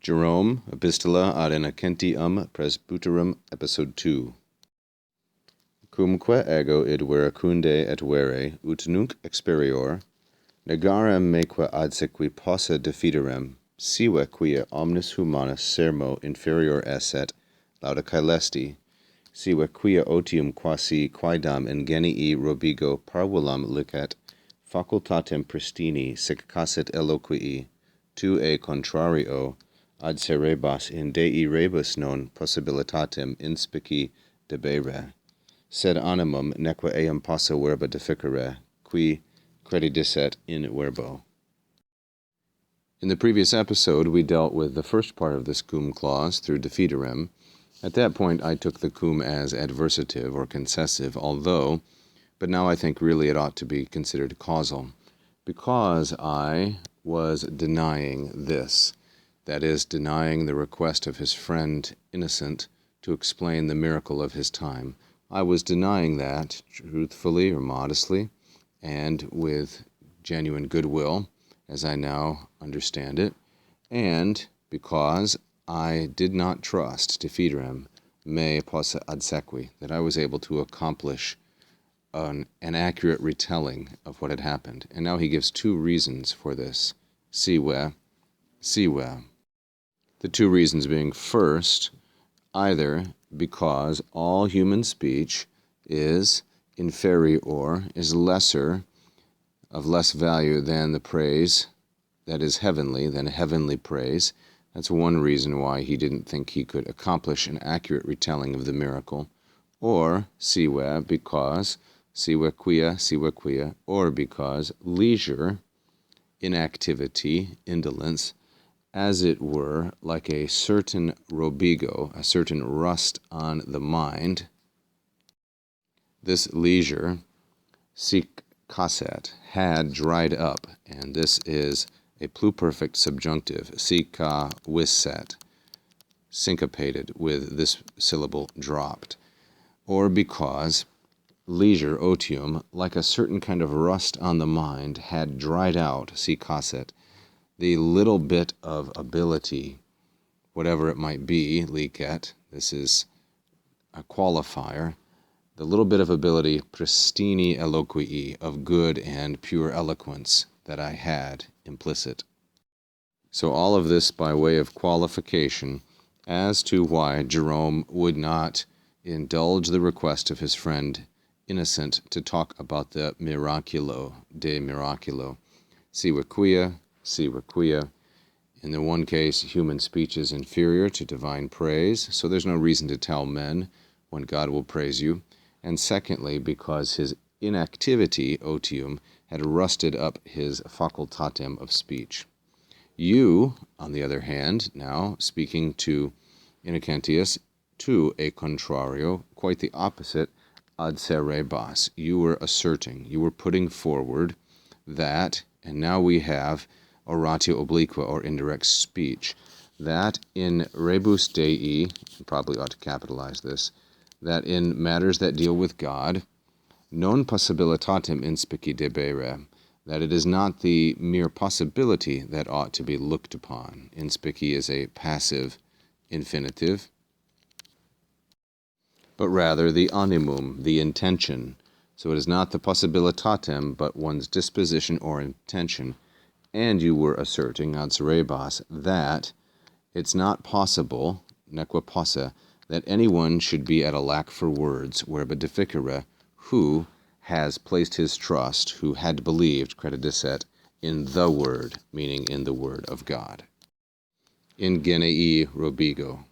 Jerome, Epistola ad Innocentium Presbyterum, Episode 2. Cumque ego id veracunde et vere, ut nunc experior, negarem meque adsequi possa defiderem, sive quia omnis humanus sermo inferior esset, lauda caelesti, sive quia otium quasi quaedam ingenii robigo parvulam licet, facultatem pristini sic casset eloquii, tu e contrario, ad cerebas in Dei rebus non possibilitatem inspici debere, sed animum neque eam possa verba deficere, qui credidisset in verbo. In the previous episode, we dealt with the first part of this cum clause through defiderem. At that point, I took the cum as adversative or concessive, but now I think really it ought to be considered causal, because I was denying this. That is, denying the request of his friend Innocent to explain the miracle of his time. I was denying that truthfully or modestly and with genuine goodwill, as I now understand it, and because I did not trust defiderem me possa adsequi, that I was able to accomplish an accurate retelling of what had happened. And now he gives two reasons for this. Sive. The two reasons being, first, either because all human speech is inferior, is lesser, of less value than the praise that is heavenly, than heavenly praise. That's one reason why he didn't think he could accomplish an accurate retelling of the miracle. Or, sive, because, sive quia, or because leisure, inactivity, indolence, as it were, like a certain robigo, a certain rust on the mind, this leisure, sic casset, had dried up, and this is a pluperfect subjunctive, sica visset, syncopated with this syllable dropped, or because leisure, otium, like a certain kind of rust on the mind, had dried out, sic casset, the little bit of ability, whatever it might be, licet, this is a qualifier, the little bit of ability, pristini eloquii, of good and pure eloquence that I had implicit. So all of this by way of qualification as to why Jerome would not indulge the request of his friend Innocent to talk about the miraculo, de miraculo, sive quia. In the one case, human speech is inferior to divine praise, so there's no reason to tell men when God will praise you. And secondly, because his inactivity, otium, had rusted up his facultatem of speech. You, on the other hand, now speaking to Innocentius, to a contrario, quite the opposite, ad cerebas, you were asserting, you were putting forward that, and now we have oratio obliqua, or indirect speech, that in rebus Dei, probably ought to capitalize this, that in matters that deal with God, non possibilitatem inspici debere, that it is not the mere possibility that ought to be looked upon. Inspici is a passive infinitive, but rather the animum, the intention. So it is not the possibilitatem, but one's disposition or intention. And you were asserting, ad cerebas, that it's not possible, neque possa, that anyone should be at a lack for words, verba deficere, who has placed his trust, who had believed, credidisset, in the Word, meaning in the Word of God. In genei robigo.